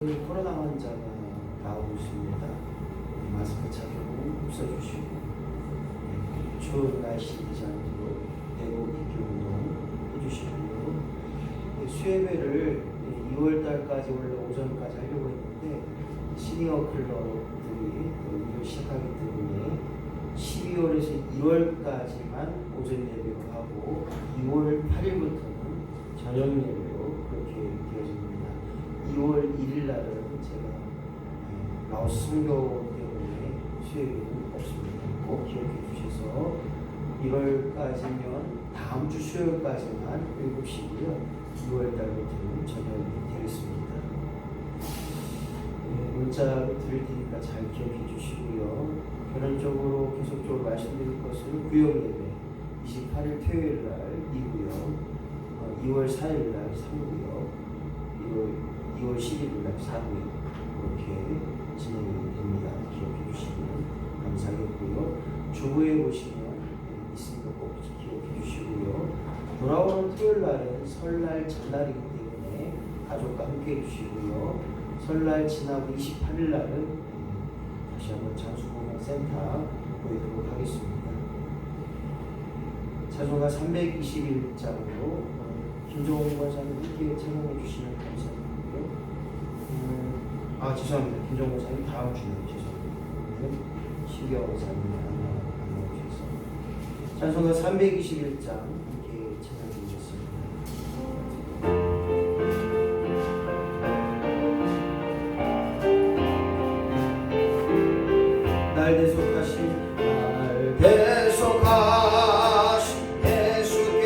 코로나 환자가 나오고 있습니다. 마스크 착용 써주시고, 추운 날씨 되지 않도록 대고 기기 운동 해주시고요. 수혜배를 2월달까지 원래 오전까지 하려고 했는데 시니어 클럽들이 일을 시작하기 때문에 12월에서 1월까지만 오전 예배로 하고 2월 8일부터는 저녁 예배로 그렇게 되어집니다. 2월 1일 날은 제가 라오스 선교 때문에 수요일은 없습니다. 꼭 기억해 주셔서 1월까지면 다음 주 수요일까지만 7시고요. 2월 달부터는 저녁이 되겠습니다. 문자 드릴 테니까 잘 기억해 주시고요. 결론적으로 계속적으로 말씀드릴 것은 구역 예배 28일 토요일 날 2구역, 2월 4일 날 3구역, 2월 11일 날 4구역 이렇게 진행이 됩니다. 기억해 주시면 감사하겠고요. 주부에 보시면 있으니까 꼭 기억해 주시고요. 돌아오는 토요일 날은 설날 전날이기 때문에 가족과 함께 해주시고요. 설날 지나고 28일 날은 다시 한번 장수공연센터 보이도록 하겠습니다. 찬송가 321장으로 김종원 권사님 함께 찬송해 주시면 감사드리고요. 죄송합니다. 김종원 권사님 다음 주에 죄송합니다. 신경 권사님 안 나오셔서 찬송가 321장 함께 찬양해 주셨습니다. 날 대속하신 예수께 내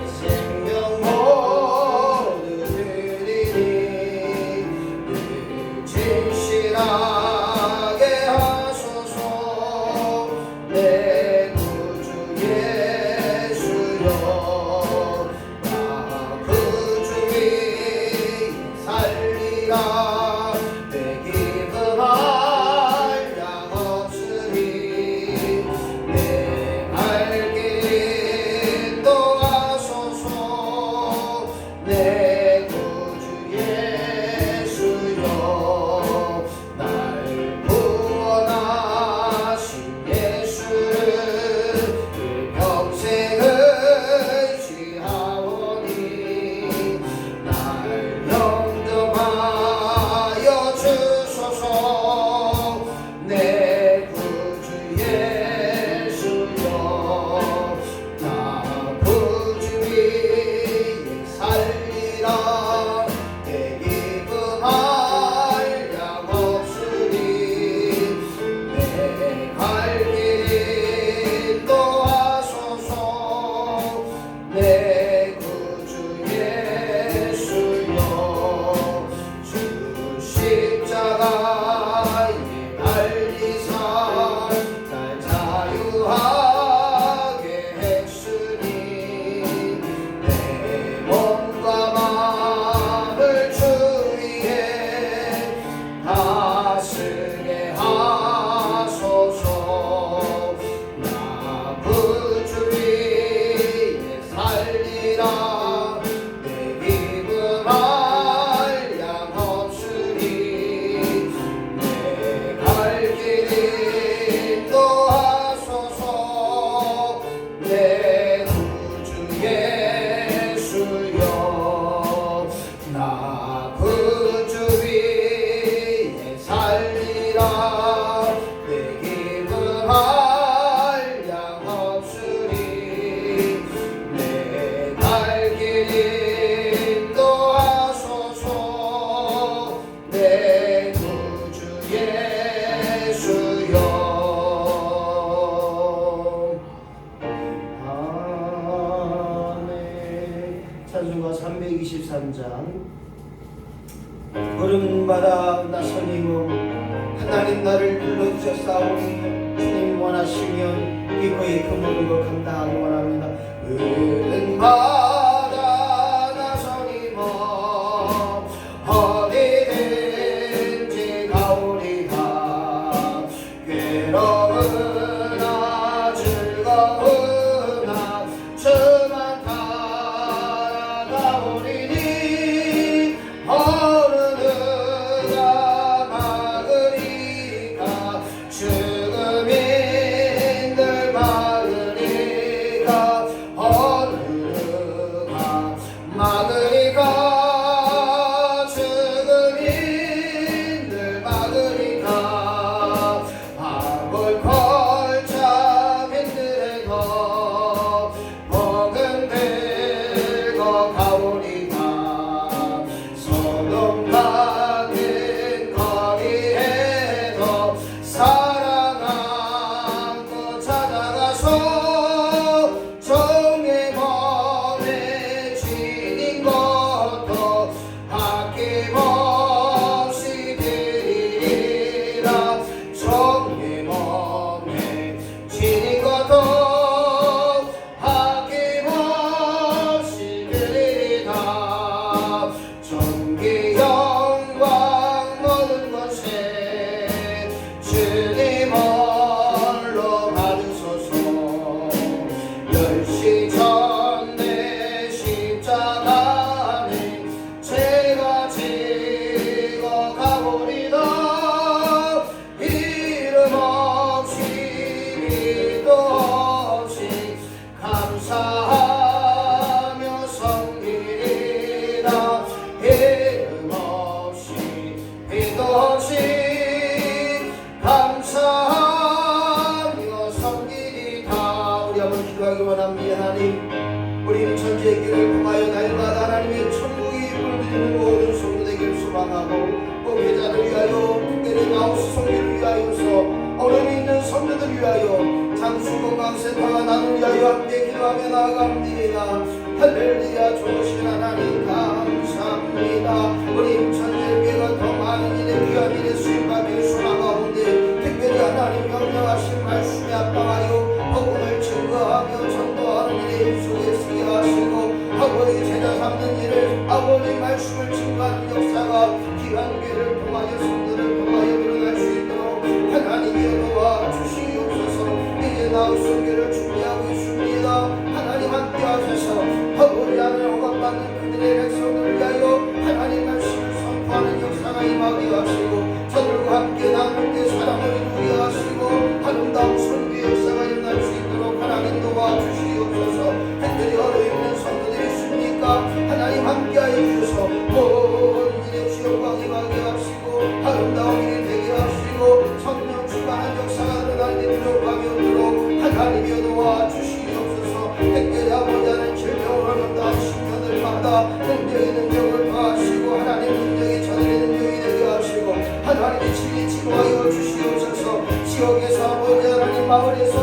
생명 모두 드리니 진실하게 하소서. 내 구주 예수여, 나 구주 위에 살리라. 내 기쁨아 찬송가 323장. 푸른 바다 나서니고 하나님 나를 불러주셨사오니 주님 원하시면 기꺼이 그 모든 걸 감당하기 원합니다. 푸른 바다 나서니고 어디든지 가오리다. 괴로우나 즐거우나 주만 따라가오리니 어느덧 건강센터가 나를 위하여 함께 기도하며 나아갑니다. 할렐루야. 좋으신 하나님 감사합니다. 우리 임천일교회가 더 많은 일에 귀한 일에 수임받길 소망하오니 특별히 하나님 명령하신 말씀에 합당하여 복음을 증거하며 전도하는 일에 입속에 쓰게 하시고 아버지 제자 삼는 일을 아버지 말씀을 증거하는 역사가 귀한 교회를 통하여 성도를 통하여 드러날 수 있도록 하나님이여 도와주시옵소서. 이제 나올 성교를 준비하고 있습니다. 하나님 함께 하셔서 아버지 하늘 허락받는 그들의 백성들을 위하여 하나님 말씀을 선포하는 역사가 임하게 하시고 저들과 함께 나눌 때 사랑을 이루게 하시고 아름다운 선교 역사가 일어날 수 있도록 하나님 도와주시옵소서. 특별히 어려있는 성도들이 있습니까? 하나님 함께하여 주셔서 모든 일에 주 영광 임하게 하시고 아름다운 일이 되게 하시고 성령 충만한 역사가 일어날 때 부족함이 없도록 하나님이여 도와주시옵소서. 특별히 아버지 하나님 질병을 얻는다 신년을마다 능력의 능력을 더하시고 하나님 능력이 저들의 능력이 되게 하시고 하나님의 진리 치료하여 주시옵소서. 지역에서 아버지 하나님 마을에서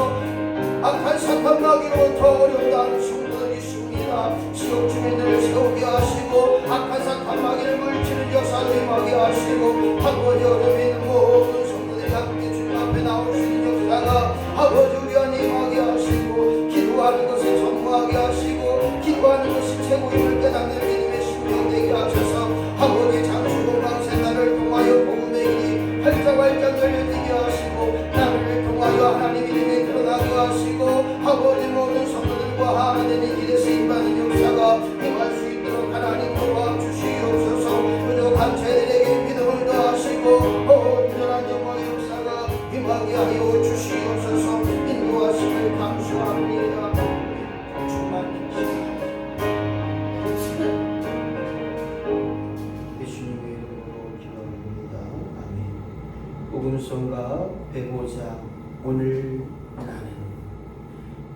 악한 사탄 마귀로부터 어렵다는 성도들이 있습니다. 지역 주민들을 세우게 하시고 악한 사탄 마귀를 물리치는 역사도 임하게 하시고 아버지 어려움이 있는 모든 성도들이 함께 주님 앞에 나올 수 있는 역사가 아버지 우리 안에 임하게 하시고 기도하는 것에 전무하게 하시고 기도하는 것이 최고임을 깨닫는 믿음의 심령 되게 하셔서 아버지 장수 건강 생활을 통하여 복음의 일이 활짝 열려지게 하시고 나를 통하여 하나님 이름에 드러나게 하시고 아버지 모든 성도들과 하나님의 일에 쓰임받는 역사가 임할 수 있도록 하나님 도와주시옵소서. 부족한 죄들에게 믿음을 더하시고 온전한 영광의 역사가 임하게 하여 주시옵소서. 인도하심을 감사합니다. 예수님의 이름으로 기도합니다. 아멘. 복음성가 105장 오늘 나는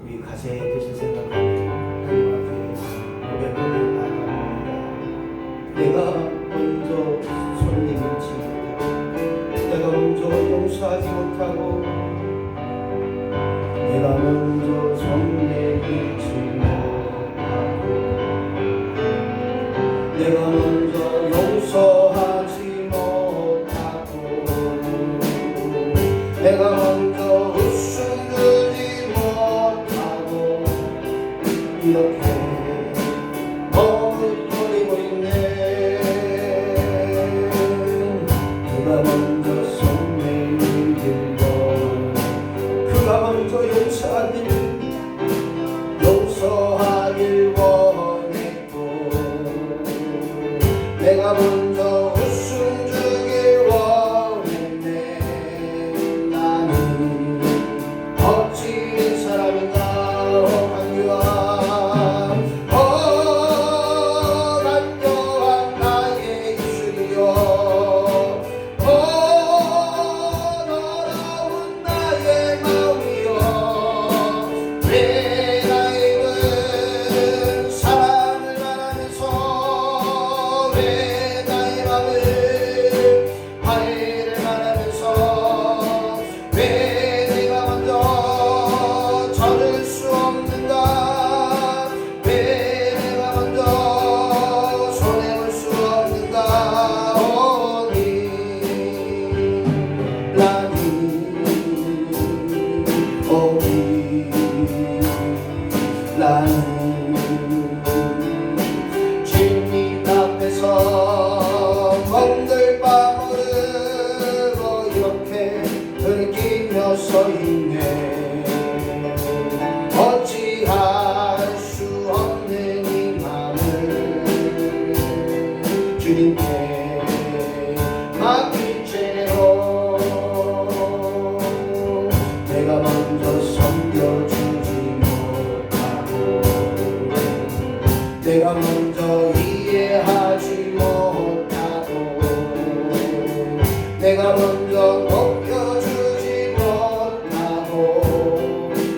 우리 가세의 뜻을 생각하며 하나님 앞에 고백하며 나아갑니다. 내가 먼저 손님을 지못하고 내가 먼저 용서하지 못하고 내가 먼저 성례를 지못하고 내가 먼저 용서하지 못하고 내가 먼저 웃음 주지 못하고 이렇게 머뭇거리고 있네. 그가 먼저 손을 들고 그가 먼저 용서하길 원했고 내가 먼저 웃음 주길 원했네. 나는 어찌 사람인가 간교한 나의 입술이여 더러운 나의 마음이여 왜 나의 사랑을 말하면서 왜 나의 마음을 화해를 말하면서 왜 내가 먼저 저를 수 없는가 왜 내가 먼저 손해볼 수 없는가 오니 나는 주님 앞에서 멍들바 모르고 이렇게 들키며 서있네. 어찌할 수 없는 이 맘을 주님께 맡긴 채로 내가 먼저 섬겨주지 못하고 내가 먼저 이해하지 못하고 내가 먼저 높여주지 못하고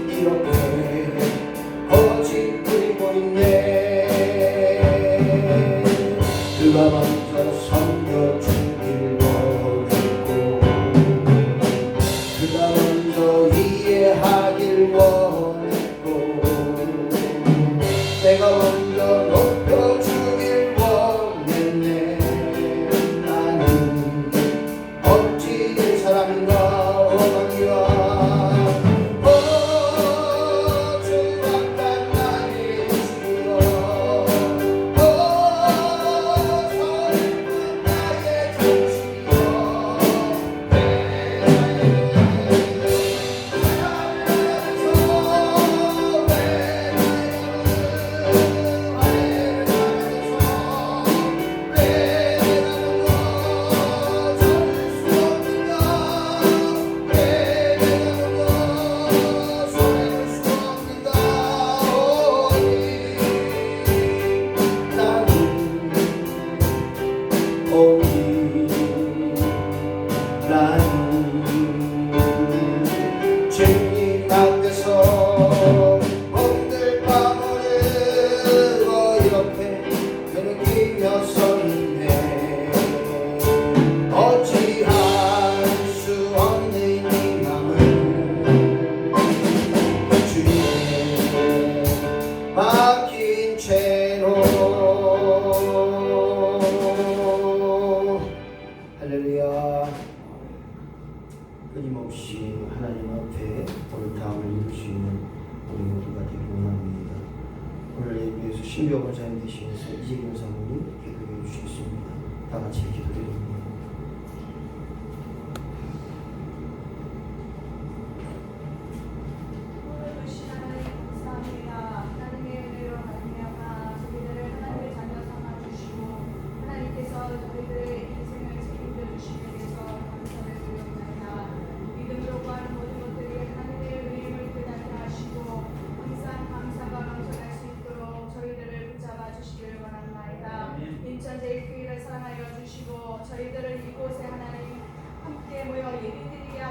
이렇게 거짓 부리고 있네. 그가 먼저 섬겨주길 원했고 그가 먼저 이해하길 원했고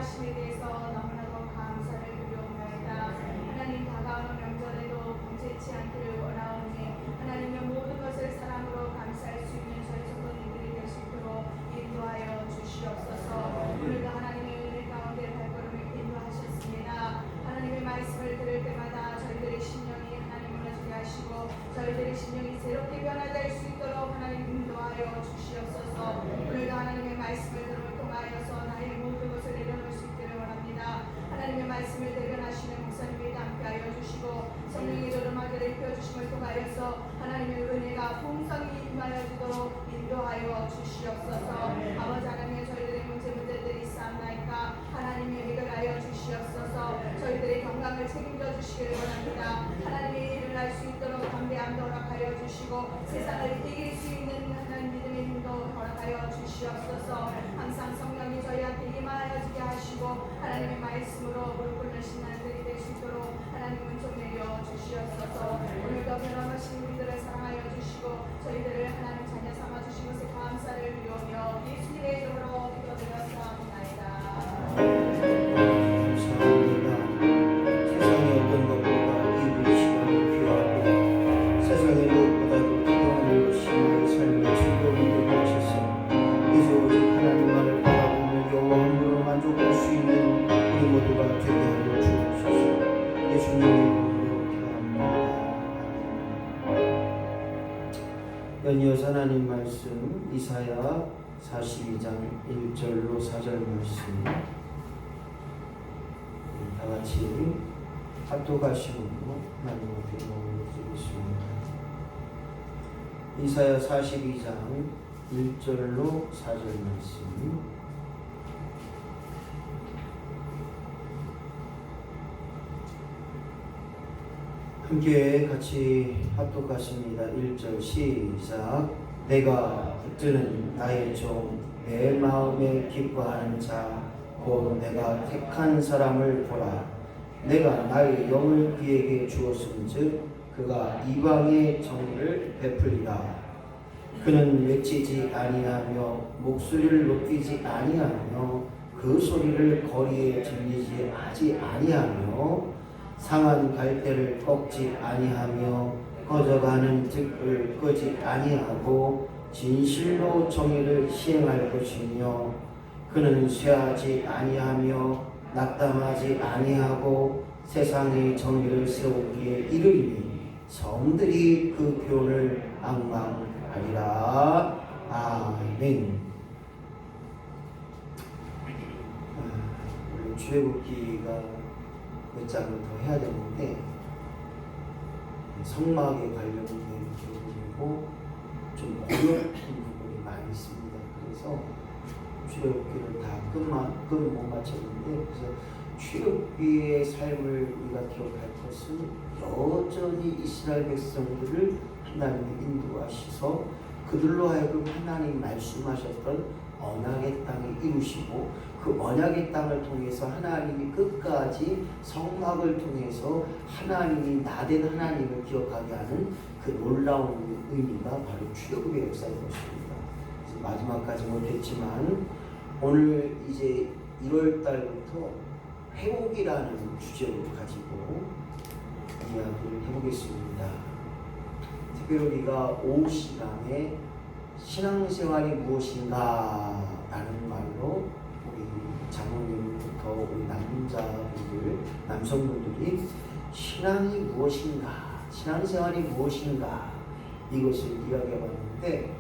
하심에 대해서 너무나도 감사를 드리옵나이다. 하나님 다가오는 명절에도 범죄치 않기를 원하오니 하나님의 모든 것을 사랑으로 감사할 수 있는 저희 성도님들이 될 수 있도록 인도하여 주시옵소서. 오늘도 하나님의 은혜 가운데 발걸음을 인도하셨습니다. 하나님의 말씀을 들을 때마다 저희들의 심령이 하나님 무너지게 하시고 저희들의 심령이 새롭게 변화될 수 있도록 하나님 인도하여 주시옵소서. 오늘도 하나님의 말씀을 들음을 통하여서 나의 모든 것을 내려놓을 수 있기를 원합니다. 하나님의 말씀을 대변하시는 목사님이 함께하여 주시고 성령의 노름하기를 입혀주심을 통하여서 하나님의 은혜가 풍성히 임하여 주도록 인도하여 주시옵소서. 아버지 하나님의 저희들의 문제들이 있사옵나이까 하나님이 해결하여 주시옵소서. 저희들의 건강을 책임져 주시기를 원합니다. 하나님의 일을 할 수 있도록 담대함도 허락하여 주시고 세상을 이길 수 있는 하나님 믿음의 힘도 허락하여 주시옵소서. 항상 성령이 저희한테 임하여 주게 하시고 하나님의 말씀으로 무릎 꿇는 신앙들이 될 수 있도록 하나님 은총 내려 주시옵소서. 오늘도 변함없이 우리들을 사랑하여 주시고 저희들을 하나님 자녀 삼아 주신 것에 감사를 드리오며 예수님의 이름으로 기도드렸사옵나이다. 감사합니다. 세상의 어떤 것보다 이 시간을 귀하고 세상의 무엇보다도 필요한 것이 나의 삶의 즐거움이 되게 하셔서 이제 오직 하나님만을 바라보며 여호와 한 분으로 만족할 수 있는 우리 모두가 되게 하여 주옵소서. 예수님의 이름으로 기도합니다. 연이어서 하나님 말씀 이사야 42장 1절로 4절 말씀 다 같이 합독하시고 하나님 앞에 몸을 드리겠습니다. 이사야 42장 1절로 4절 말씀 함께 같이 합독하십니다. 1절 시작. 내가 붙드는 나의 종 내 마음에 기뻐하는 자 곧 내가 택한 사람을 보라. 내가 나의 영을 그에게 주었은즉 그가 이방의 정의를 베풀리라. 그는 외치지 아니하며 목소리를 높이지 아니하며 그 소리를 거리에 들리지 하지 아니하며 상한 갈대를 꺾지 아니하며 꺼져가는 득을 끄지 아니하고 진실로 정의를 시행할 것이며 그는 쇠하지 아니하며 낙담하지 아니하고 세상의 정의를 세우기에 이르리니 성들이 그 표를 앙망하리라. 아멘. 원래 출애굽기가 몇 장을 더 해야 되는데 성막에 관련된 부분이고 좀 어려운 부분이 많이 있습니다. 그래서 출애굽기를 다 끝 못 마쳤는데 그래서 출애굽기의 삶을 우리가 기억할 것은 여전히 이스라엘 백성들을 하나님이 인도하셔서 그들로 하여금 하나님 말씀하셨던 언약의 땅을 이루시고 그 언약의 땅을 통해서 하나님이 끝까지 성막을 통해서 하나님이 나된 하나님을 기억하게 하는 그 놀라운 의미가 바로 출애굽의 역사인 것입니다. 그래서 마지막까지 못했지만 오늘 이제 1월 달부터 회복이라는 주제를 가지고 이야기를 해보겠습니다. 특별히 우리가 오후 시간에 신앙생활이 무엇인가 라는 말로 우리 장로님부터 우리 남성분들이 신앙이 무엇인가, 신앙생활이 무엇인가 이것을 이야기해봤는데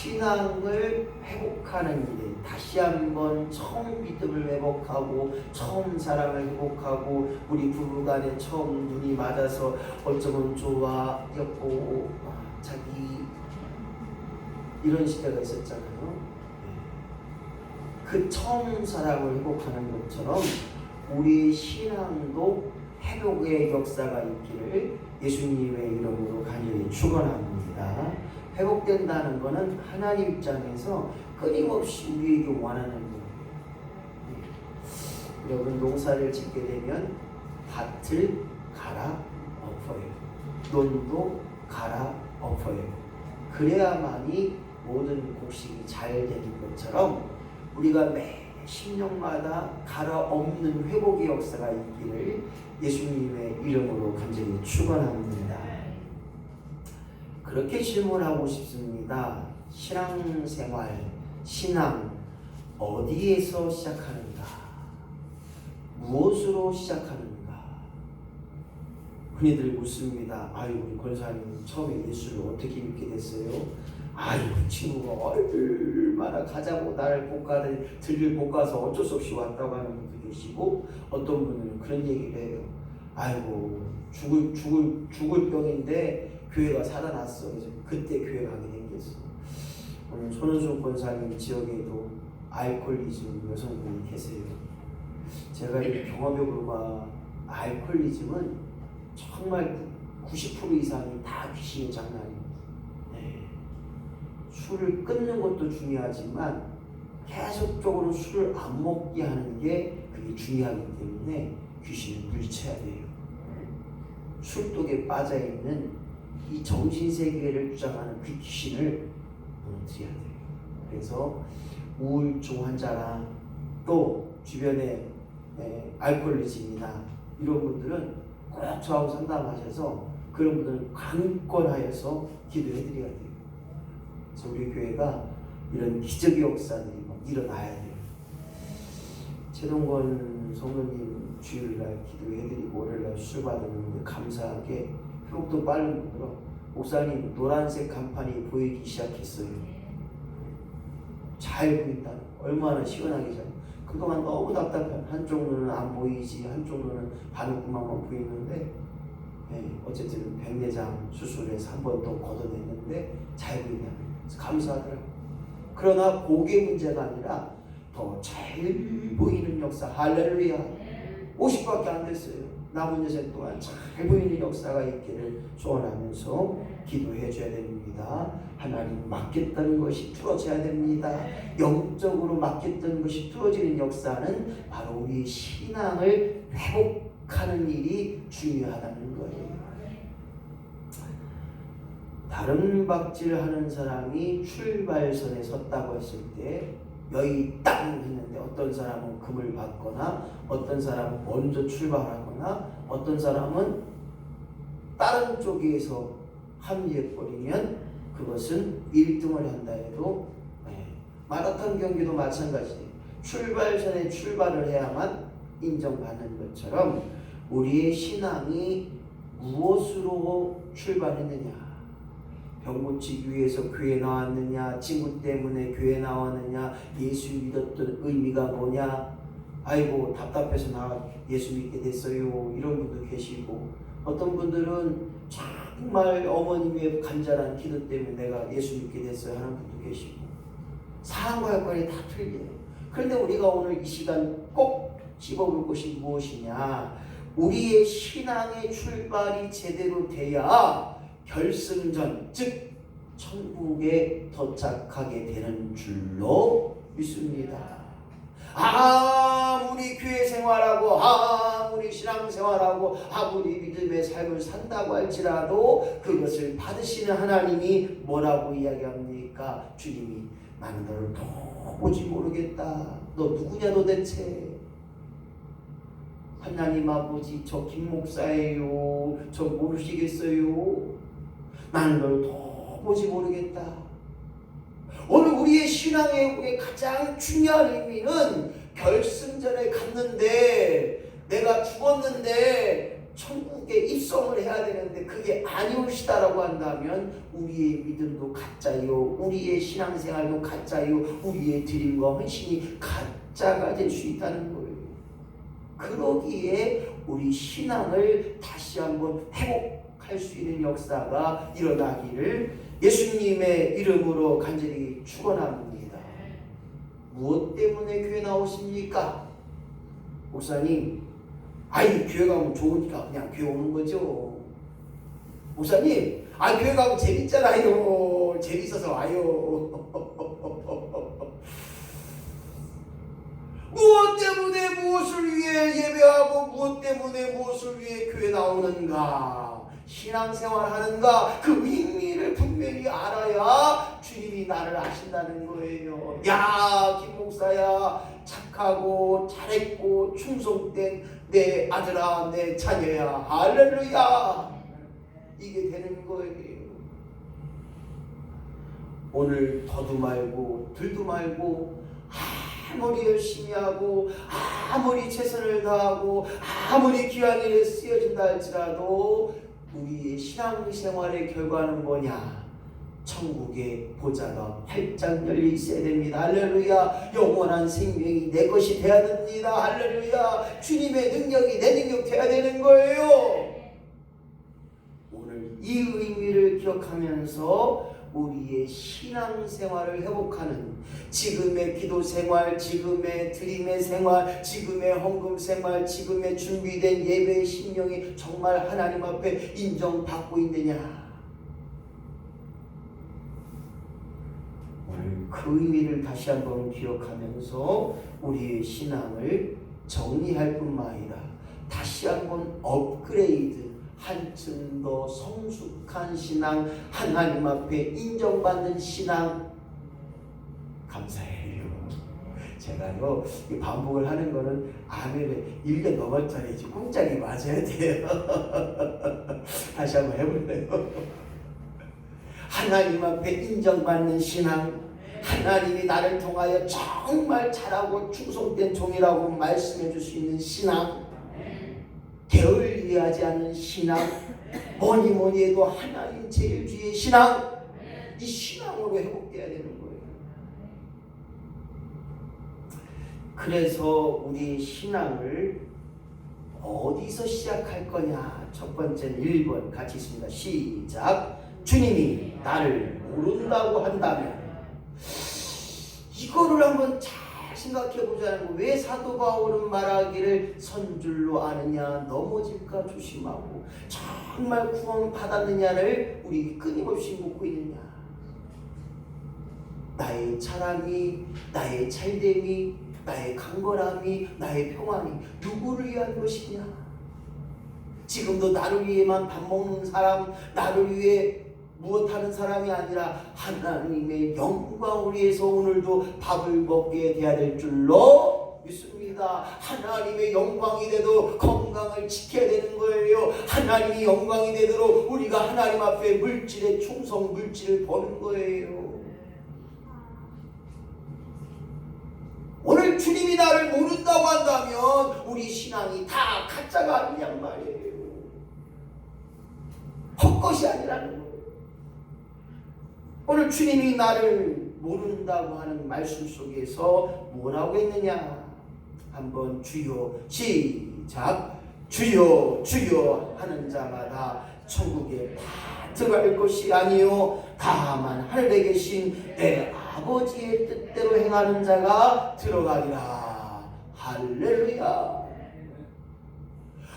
신앙을 회복하는 일에 다시 한번 처음 믿음을 회복하고 처음 사랑을 회복하고 우리 부부간에 처음 눈이 맞아서 어쩌면 좋아였고 자기 이런 시대가 있었잖아요. 그 처음 사랑을 회복하는 것처럼 우리의 신앙도 회복의 역사가 있기를 예수님의 이름으로 간절히 축원합니다. 회복된다는 것은 하나님 입장에서 끊임없이 우리에게 원하는 거예요. 여러분 농사를 짓게 되면 밭을 갈아 엎어요. 논도 갈아 엎어요. 그래야만이 모든 곡식이 잘 되는 것처럼 우리가 매일 10년마다 갈아엎는 회복의 역사가 있기를 예수님의 이름으로 간절히 축원합니다. 그렇게 질문하고 싶습니다. 신앙생활, 신앙 어디에서 시작하는가? 무엇으로 시작하는가? 흔히들 묻습니다. 아유, 우리 권사님 처음에 예수를 어떻게 믿게 됐어요? 아유, 그 친구가 얼마나 가자고 나를 들을 볶아서 어쩔 수 없이 왔다고 하는 분도 계시고, 어떤 분은 그런 얘기를 해요. 아이고, 죽을 병인데 교회가 살아났어. 그래서 그때 교회 가게 생겼어. 오늘 손은숙 권사님 지역에도 알코올리즘 여성분이 계세요. 제가 이 경험해 보니까 알코올리즘은 정말 90% 이상이 다 귀신의 장난입니다. 네. 술을 끊는 것도 중요하지만 계속적으로 술을 안 먹게 하는 게 그게 중요하기 때문에 귀신을 물리쳐야 돼요. 술독에 빠져있는 이 정신세계를 주장하는 그 귀신을 무너뜨려야 돼요. 그래서 우울증 환자나 또 주변에 알코올리즘이나 이런 분들은 꼭 저하고 상담하셔서 그런 분들은 강권하여서 기도해드려야 돼요. 그래서 우리 교회가 이런 기적의 역사들이 막 일어나야 돼요. 최동건 성도님 주일날 기도해드리고 월요일날 수술 받았는데 감사하게 회복도 빠른 분으로 목사님 노란색 간판이 보이기 시작했어요. 잘 보인다. 얼마나 시원하게 잘. 그동안 너무 답답한 한쪽 눈은 안 보이지 한쪽 눈은 바늘구멍만 보이는데 어쨌든 백내장 수술해서 한 번 더 걷어냈는데 잘 보인다는 거예요. 감사하더라고요. 그러나 그게 문제가 아니라 더 잘 보이는 역사. 할렐루야. 50밖에 안 됐어요. 남은 여생 동안 잘 보이는 역사가 있기를 소원하면서 기도해 줘야 됩니다. 하나님 맡겼던 것이 풀어져야 됩니다. 영적으로 맡겼던 것이 풀어지는 역사는 바로 우리 신앙을 회복하는 일이 중요하다는 거예요. 다른 박질하는 사람이 출발선에 섰다고 했을 때 여기 땅 했는데 어떤 사람은 금을 받거나 어떤 사람은 먼저 출발하거나 어떤 사람은 다른 쪽에서 합류해버리면 그것은 1등을 한다 해도 마라톤 경기도 마찬가지예요. 출발선에 출발을 해야만 인정받는 것처럼 우리의 신앙이 무엇으로 출발했느냐, 병 고치기 위해서 교회 나왔느냐, 친구 때문에 교회 나왔느냐, 예수 믿었던 의미가 뭐냐, 아이고 답답해서 나 예수 믿게 됐어요 이런 분도 계시고, 어떤 분들은 정말 어머님의 간절한 기도 때문에 내가 예수 믿게 됐어요 하는 분도 계시고, 사람과 여건이 다 틀려요. 그런데 우리가 오늘 이 시간 꼭 짚어볼 것이 무엇이냐, 우리의 신앙의 출발이 제대로 돼야 결승전, 즉 천국에 도착하게 되는 줄로 믿습니다. 아무리 교회 생활하고 아무리 신앙 생활하고 아무리 믿음의 삶을 산다고 할지라도 그것을 받으시는 하나님이 뭐라고 이야기합니까? 주님이 나는 너를 도무지 모르겠다. 너 누구냐 도대체? 하나님 아버지, 저 김 목사예요. 저 모르시겠어요? 나는 널 도무지 모르겠다. 오늘 우리의 신앙의 가장 중요한 의미는 결승전에 갔는데 내가 죽었는데 천국에 입성을 해야 되는데 그게 아니오시다라고 한다면 우리의 믿음도 가짜요, 우리의 신앙생활도 가짜요, 우리의 드림과 헌신이 가짜가 될 수 있다는 거예요. 그러기에 우리 신앙을 다시 한번 회복할 수 있는 역사가 일어나기를 예수님의 이름으로 간절히 축원합니다. 무엇 때문에 교회 나오십니까? 목사님, 아이 교회 가면 좋으니까 그냥 교회 오는 거죠. 목사님, 교회 가면 재밌잖아요. 재밌어서 와요. 무엇 때문에 무엇을 위해 예배하고 무엇 때문에 무엇을 위해 교회 나오는가, 신앙생활 하는가, 그 의미를 분명히 알아야 주님이 나를 아신다는 거예요. 야, 김 목사야, 착하고 잘했고 충성된 내 아들아 내 자녀야 할렐루야 이게 되는 거예요. 오늘 더도 말고 들도 말고 아무리 열심히 하고 아무리 최선을 다하고 아무리 귀한 일에 쓰여진다 할지라도 우리의 신앙생활의 결과는 뭐냐? 천국의 보좌가 활짝 열려 있어야 됩니다. 할렐루야. 영원한 생명이 내 것이 되어야 됩니다. 할렐루야. 주님의 능력이 내 능력 되어야 되는 거예요. 오늘 이 의미를 기억하면서 우리의 신앙생활을 회복하는 지금의 기도생활, 지금의 드림의 생활, 지금의 헌금생활, 지금의 준비된 예배의 심령이 정말 하나님 앞에 인정받고 있느냐? 오늘 그 의미를 다시 한번 기억하면서 우리의 신앙을 정리할 뿐만 아니라 다시 한번 업그레이드 한층 더 성숙한 신앙, 하나님 앞에 인정받는 신앙. 감사해요. 제가요 이 반복을 하는 거는 아멘을 1년 넘었잖아요. 꽁짝이 맞아야 돼요. 다시 한번 해볼래요? 하나님 앞에 인정받는 신앙, 하나님이 나를 통하여 정말 잘하고 충성된 종이라고 말씀해 줄 수 있는 신앙, 게을리하지 않는 신앙, 뭐니 해도 하나님 제일주의 신앙, 이 신앙으로 회복돼야 되는 거예요. 그래서 우리 신앙을 어디서 시작할 거냐? 첫 번째는 1번 같이 있습니다. 시작. 주님이 나를 모른다고 한다면, 이거를 한번 잘 생각해 보자는 거. 왜 사도 바울은 말하기를 선줄로 아느냐, 넘어질까 조심하고 정말 구원 받았느냐를 우리 끊임없이 묻고 있느냐. 나의 자랑이, 나의 잘됨이, 나의 강건함이, 나의 평안이 누구를 위한 것이냐? 지금도 나를 위해만 밥 먹는 사람, 나를 위해 무엇하는 사람이 아니라 하나님의 영광을 위해서 오늘도 밥을 먹게 돼야 될 줄로 믿습니다. 하나님의 영광이 되도록 건강을 지켜야 되는 거예요. 하나님이 영광이 되도록 우리가 하나님 앞에 물질의 충성, 물질을 버는 거예요. 오늘 주님이 나를 모른다고 한다면 우리 신앙이 다 가짜가 아니냔 말이에요. 헛것이 아니라는 거예요. 오늘 주님이 나를 모른다고 하는 말씀 속에서 뭐라고 했느냐? 한번 주여, 시작. 주여 주여 하는 자마다 천국에 다 들어갈 것이 아니요 다만 하늘에 계신 내 아버지의 뜻대로 행하는 자가 들어가리라. 할렐루야.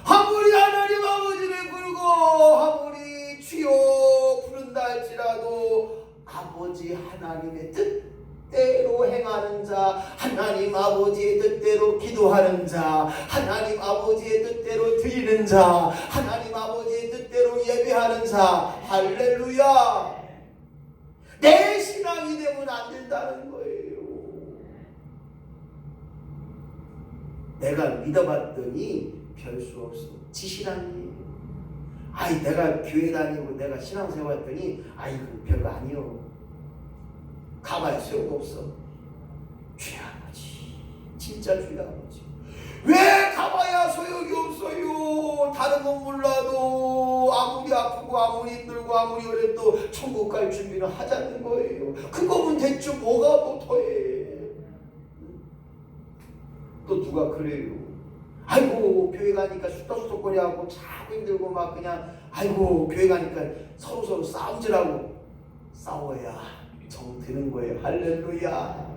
아무리 하나님 아버지를 부르고 아무리 주여 부른다 할지라도 아버지 하나님의 뜻대로 행하는 자, 하나님 아버지의 뜻대로 기도하는 자, 하나님 아버지의 뜻대로 드리는 자, 하나님 아버지의 뜻대로 예배하는 자, 할렐루야. 내 신앙이 되면 안 된다는 거예요. 내가 믿어봤더니 별 수 없어. 지 신앙이에요. 아이 내가 교회 다니고 내가 신앙생활 했더니 아이고 별거 아니요. 가봐야 소용없어. 주의 아버지, 진짜 주의 아버지. 왜 가봐야 소용이 없어요? 다른 건 몰라도 아무리 아프고 아무리 힘들고 아무리 어려도 천국 갈 준비를 하자는 거예요. 그거면 대충 뭐가 못해. 또 누가 그래요? 아이고 교회 가니까 수덕수덕거리하고 자꾸 힘들고 막 그냥 아이고 교회 가니까 서로 싸움질하고. 싸워야 정 드는 거예요. 할렐루야.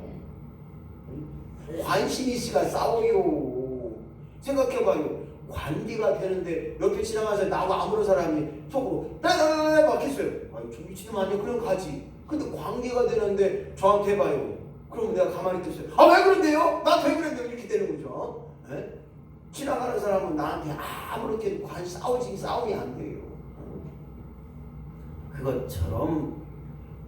관심 있으니까 싸워요. 생각해봐요. 관계가 되는데 옆에 지나가서 나하고 아무런 사람이 속으로 따다다다 막 했어요. 아니 저 미친놈 아니야? 그럼 가지. 근데 관계가 되는데 저한테 해봐요. 그럼 내가 가만히 있겠어요. 아 왜 그런데요? 나한테 왜 그런데요? 이렇게 되는 거죠. 네? 지나가는 사람은 나한테 아무렇게 싸움이 안 돼요. 그것처럼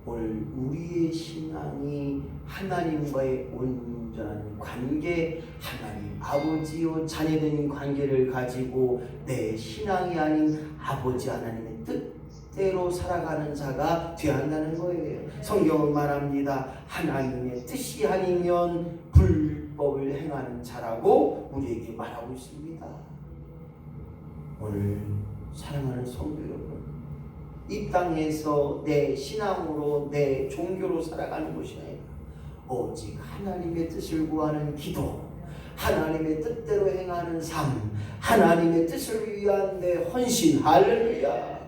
오늘 우리의 신앙이 하나님과의 온전한 관계, 하나님 아버지요 자녀된 관계를 가지고 내 신앙이 아닌 아버지 하나님의 뜻대로 살아가는 자가 되어야 한다는 거예요. 성경은 말합니다. 하나님의 뜻이 아니면 불법을 행하는 자라고 우리에게 말하고 있습니다. 오늘 사랑하는 성도 여러분, 이 땅에서 내 신앙으로 내 종교로 살아가는 것이 아니라 오직 하나님의 뜻을 구하는 기도, 하나님의 뜻대로 행하는 삶, 하나님의 뜻을 위한 내 헌신, 할렐루야.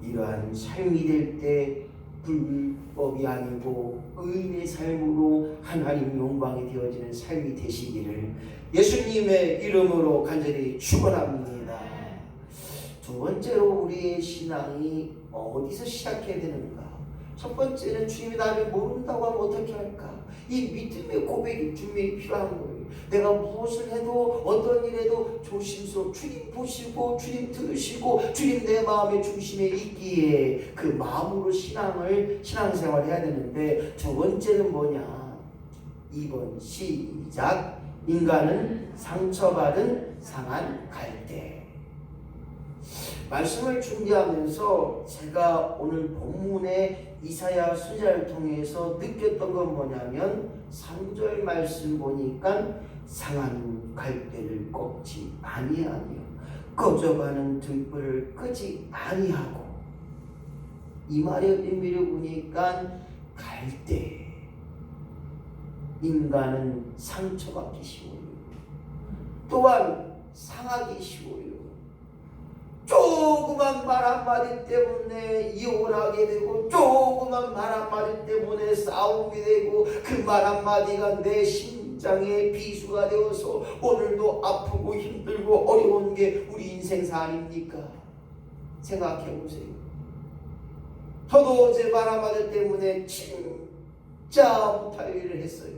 이러한 삶이 될 때 불법이 아니고 의인의 삶으로 하나님 영광이 되어지는 삶이 되시기를 예수님의 이름으로 간절히 축원합니다. 두 번째로 우리의 신앙이 어디서 시작해야 되는가? 첫 번째는 주님이 나를 모른다고 하면 어떻게 할까? 이 믿음의 고백이 분명히 필요한 거예요. 내가 무엇을 해도 어떤 일에도 조심스러워 주님 보시고 주님 들으시고 주님 내 마음의 중심에 있기에 그 마음으로 신앙생활을 해야 되는데 두 번째는 뭐냐? 2번 시작. 인간은 상처받은 상한 갈대. 말씀을 준비하면서 제가 오늘 본문의 이사야 선지자를 통해서 느꼈던 건 뭐냐면 3절 말씀 보니까 상한 갈대를 꺾지 아니하며 꺼져가는 등불을 끄지 아니하고, 이 말의 의미를 보니까 갈대, 인간은 상처받기 쉬워요. 또한 상하기 쉬워요. 조그만 말 한마디 때문에 이혼을 하게 되고 조그만 말 한마디 때문에 싸움이 되고 그 말 한마디가 내 심장의 비수가 되어서 오늘도 아프고 힘들고 어려운 게 우리 인생사 아닙니까? 생각해 보세요. 저도 제 말 한마디 때문에 진짜 못할 일을 했어요.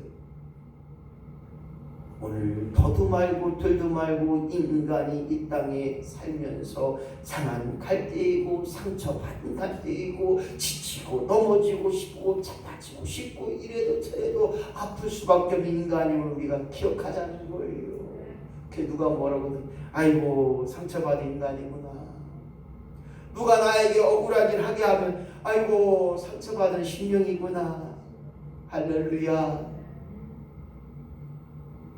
오늘 더도 말고 덜도 말고 인간이 이 땅에 살면서 상한 갈대이고 상처받은 갈대이고 지치고 넘어지고 싶고 자빠지고 싶고 이래도 저래도 아플 수밖에 없는 인간임을 우리가 기억하자는 거예요. 그 누가 뭐라고 하든 아이고 상처받은 인간이구나. 누가 나에게 억울한 일 하게 하면 아이고 상처받은 심령이구나. 할렐루야.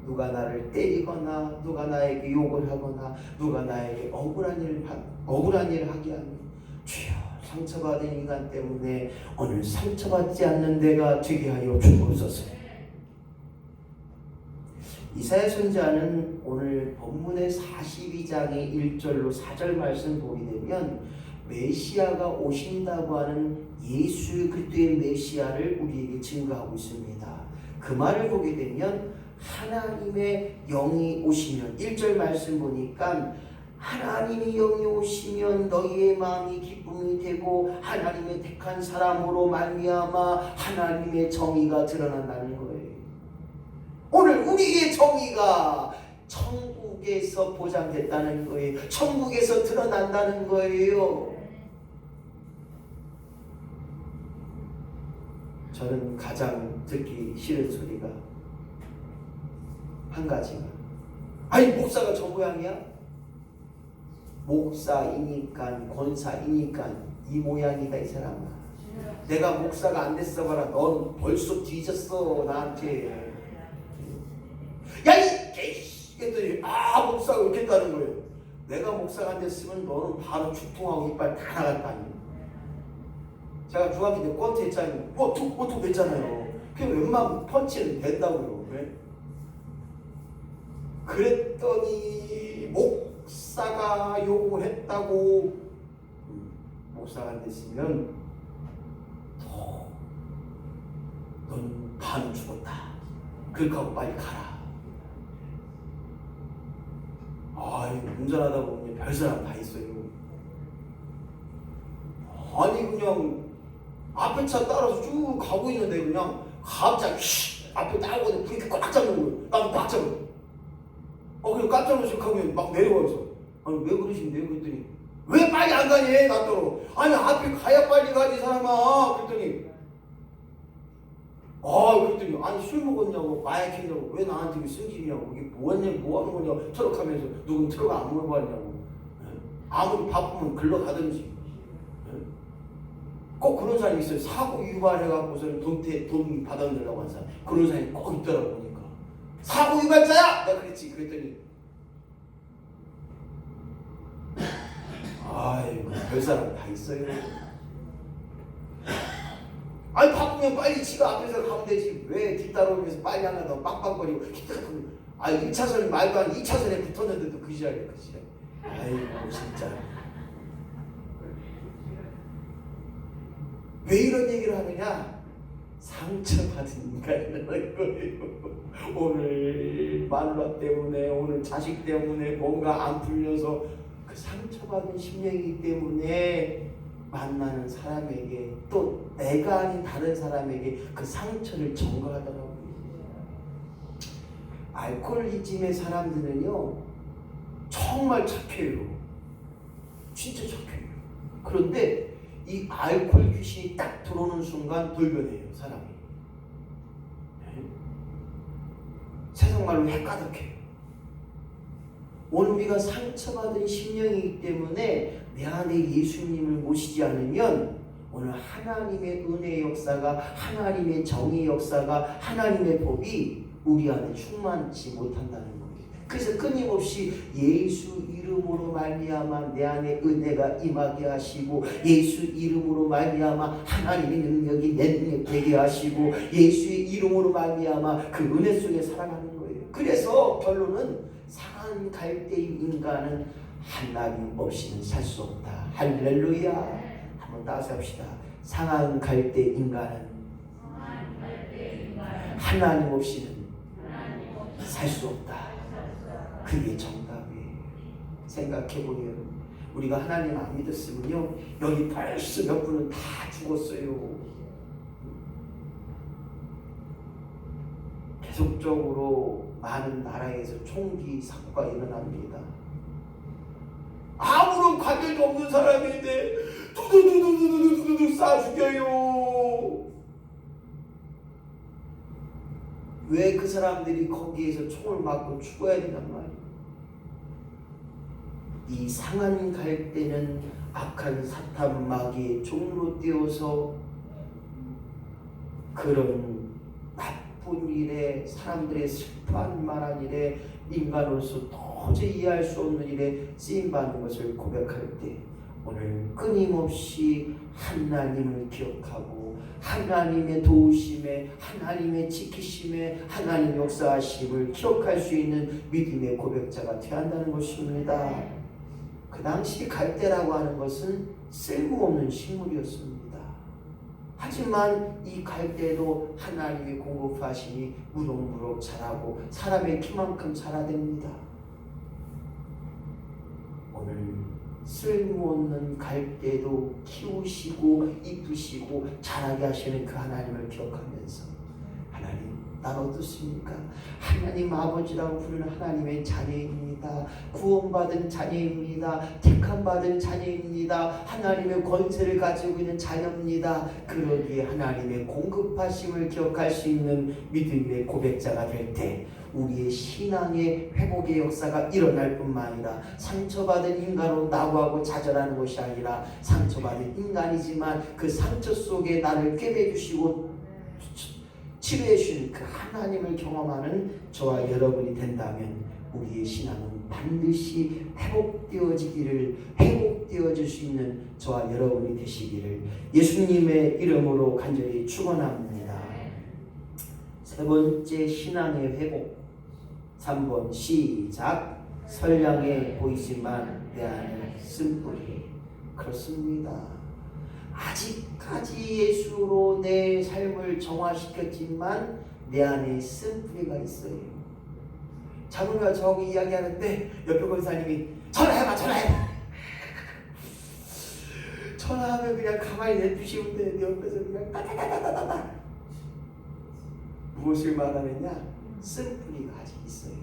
누가 나를 때리거나 누가 나에게 욕을 하거나 누가 나에게 억울한 일을 하게 하면 주여 상처받은 인간 때문에 오늘 상처받지 않는 내가 되게 하여 주옵소서. 이사야 선지자는 오늘 본문의 42장의 1절로 4절 말씀 보게 되면 메시아가 오신다고 하는 예수 그리스도의 메시아를 우리에게 증거하고 있습니다. 그 말을 보게 되면 하나님의 영이 오시면 1절 말씀 보니까 하나님의 영이 오시면 너희의 마음이 기쁨이 되고 하나님의 택한 사람으로 말미암아 하나님의 정의가 드러난다는 거예요. 오늘 우리의 정의가 천국에서 보장됐다는 거예요. 천국에서 드러난다는 거예요. 저는 가장 듣기 싫은 소리가 한 가지가, 아니 목사가 저 모양이야? 목사이니까 권사이니까 이 모양이다 이 사람아. 내가 목사가 안 됐어 봐라. 넌 벌써 뒤졌어 나한테. 야이 개씨 했더니 목사가 이렇게 했다는 거예요. 내가 목사가 안 됐으면 너는 바로 죽통하고 이빨 다 나갈 거 아니에요. 제가 중학교 때 권투 했잖아요. 권투 했잖아요. 그 웬만한 펀치는 된다고요. 왜? 그랬더니 목사가 욕을 했다고. 목사가 안 됐으면 넌 반은 죽었다. 그렇게 하고 빨리 가라. 운전하다 보면 별사람 다 있어요. 아니 그냥 앞에 차 따라서 쭉 가고 있는데 그냥 갑자기 앞에 따라오는데 브레이크 꽉 잡는 거예요. 나도 꽉 잡아요. 그냥 깜짝 놀라서 가면 막 내려와서 아니 왜 그러신데요? 그랬더니 왜 빨리 안 가니? 나더러. 아니 앞에 가야 빨리 가지 사람아. 그랬더니 그랬더니 아니 술 먹었냐고 마약했냐고 왜 나한테 승질이냐고 이게 뭐하냐 뭐 하는 거냐고 트럭하면서 누군 트럭 안 몰고 왔냐고. 아무리 바쁘면 글러 가든지. 꼭 그런 사람이 있어요. 사고 유발해갖고서는 돈 받아내려고 하는 사람. 그런 사람이 꼭 있더라고 보니까. 사고 유발자야! 내가 그랬지. 그랬더니 아이고 별 사람 다 있어요. 아니 바쁘면 빨리 지가 앞에서 가면 되지. 왜 뒤따라오면서 빨리 안 가다 빡빡거리고 아니 1차선이 말도 안 2차선에 붙었는데도 그 지랄이야 그 지랄. 아이고 진짜 왜 이런 얘기를 하느냐? 상처받은 인간이라는 거예요. 오늘 마누라 때문에 오늘 자식 때문에 뭔가 안 풀려서 그 상처받은 심령이기 때문에 만나는 사람에게 또 내가 아닌 다른 사람에게 그 상처를 전가하더라고요. 알코올리즘의 사람들은요 정말 착해요. 진짜 착해요. 그런데 이 알코올 귀신이 딱 들어오는 순간 돌변해요 사람이. 세상 말로 헷가득해요. 오늘 우리가 상처받은 심령이기 때문에 내 안에 예수님을 모시지 않으면 오늘 하나님의 은혜의 역사가 하나님의 정의의 역사가 하나님의 법이 우리 안에 충만치 못한다는 거예요. 그래서 끊임없이 예수 이름으로 말미암아 내 안에 은혜가 임하게 하시고 예수 이름으로 말미암아 하나님의 능력이 내 능력 되게 하시고 예수의 이름으로 말미암아 그 은혜 속에 살아가는 거예요. 그래서 결론은 상한 갈대인 인간은 하나님 없이는 살 수 없다. 할렐루야. 한번 따라서 합시다. 상한 갈대 인간은 하나님 없이는 살 수 없다. 그게 정답이에요. 생각해보면 우리가 하나님 안 믿었으면요 여기 벌써 몇 분은 다 죽었어요. 계속적으로 많은 나라에서 총기 사고가 일어납니다. 아무런 관계도 없는 사람인데 두두두두두두두두 쏴 죽여요. 왜 그 사람들이 거기에서 총을 맞고 죽어야 되단 말이에요. 이 상한 갈대는 악한 사탄 마귀의 종으로 띄어서 그런 나쁜 일에 사람들의 슬퍼할 만한 일에 인간으로서 도저히 이해할 수 없는 일에 쓰임받는 것을 고백할 때 오늘 끊임없이 하나님을 기억하고 하나님의 도우심에 하나님의 지키심에 하나님의 역사하심을 기억할 수 있는 믿음의 고백자가 되어야 한다는 것입니다. 그 당시 갈대라고 하는 것은 쓸모없는 식물이었습니다. 하지만 이 갈대도 하나님의 공급하심이 무럭무럭 자라고 사람의 키만큼 자라됩니다. 오늘 쓸모없는 갈대도 키우시고 이쁘시고 자라게 하시는 그 하나님을 기억하면서 하나님 난 어떻습니까? 하나님 아버지라고 부르는 하나님의 자녀입니다. 구원받은 자녀입니다. 택함받은 자녀입니다. 하나님의 권세를 가지고 있는 자녀입니다. 그러기에 하나님의 공급하심을 기억할 수 있는 믿음의 고백자가 될 때 우리의 신앙의 회복의 역사가 일어날 뿐만 아니라 상처받은 인간으로 낙오하고 좌절하는 것이 아니라 상처받은 인간이지만 그 상처 속에 나를 꿰매주시고 치료해 주신 그 하나님을 경험하는 저와 여러분이 된다면 우리의 신앙은 반드시 회복되어질 수 있는 저와 여러분이 되시기를 예수님의 이름으로 간절히 축원합니다. 세 번째 신앙의 회복 3번 시작. 선량해 보이지만 내 안에 쓴뿌리. 그렇습니다. 아직까지 예수로 내 삶을 정화시켰지만 내 안에 쓴뿌리가 있어요. 자꾸가 저기 이야기하는데 옆에 권사님이 전화해봐 전화하면 그냥 가만히 내두시면 돼. 내 옆에서 그냥 따다다다다다. 무엇을 말하느냐? 쓴뿌리가 아직 있어요.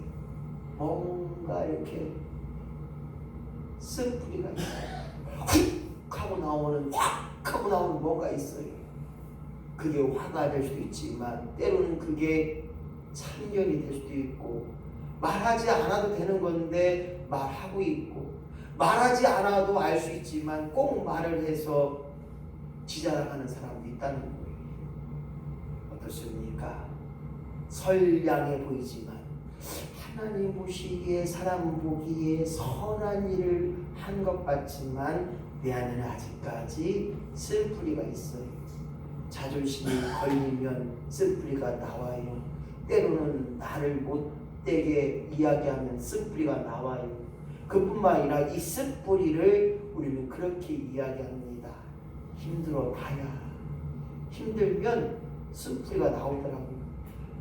뭔가 이렇게 쓴뿌리가 있어요. 훅 하고 나오는 확 하고 나오는 뭔가 있어요. 그게 화가 될 수도 있지만 때로는 그게 참견이 될 수도 있고, 말하지 않아도 되는 건데 말하고 있고, 말하지 않아도 알 수 있지만 꼭 말을 해서 지자랑하는 사람도 있다는 거예요. 어떻습니까? 선량해 보이지만 하나님 보시기에 사람 보기에 선한 일을 한 것 같지만 내 안에는 아직까지 쓴뿌리가 있어요. 자존심이 걸리면 쓴뿌리가 나와요. 때로는 나를 못되게 이야기하면 쓴뿌리가 나와요. 그뿐만 아니라 이 쓴뿌리를 우리는 그렇게 이야기합니다. 힘들어 봐야, 힘들면 쓴뿌리가 나오더라고요.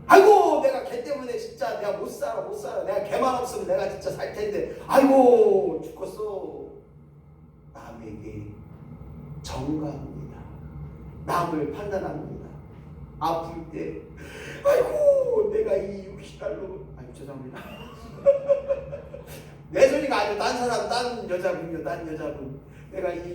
아이고 내가 걔 때문에 진짜 내가 못 살아. 내가 걔만 없으면 내가 진짜 살 텐데 아이고 죽겠어. 남에게 정가합니다. 남을 판단합니다. 아플 때 아이고 내가 이 60달러 죄송합니다. 내 소리가 아니고 딴 사람, 딴 여자분요. 내가 이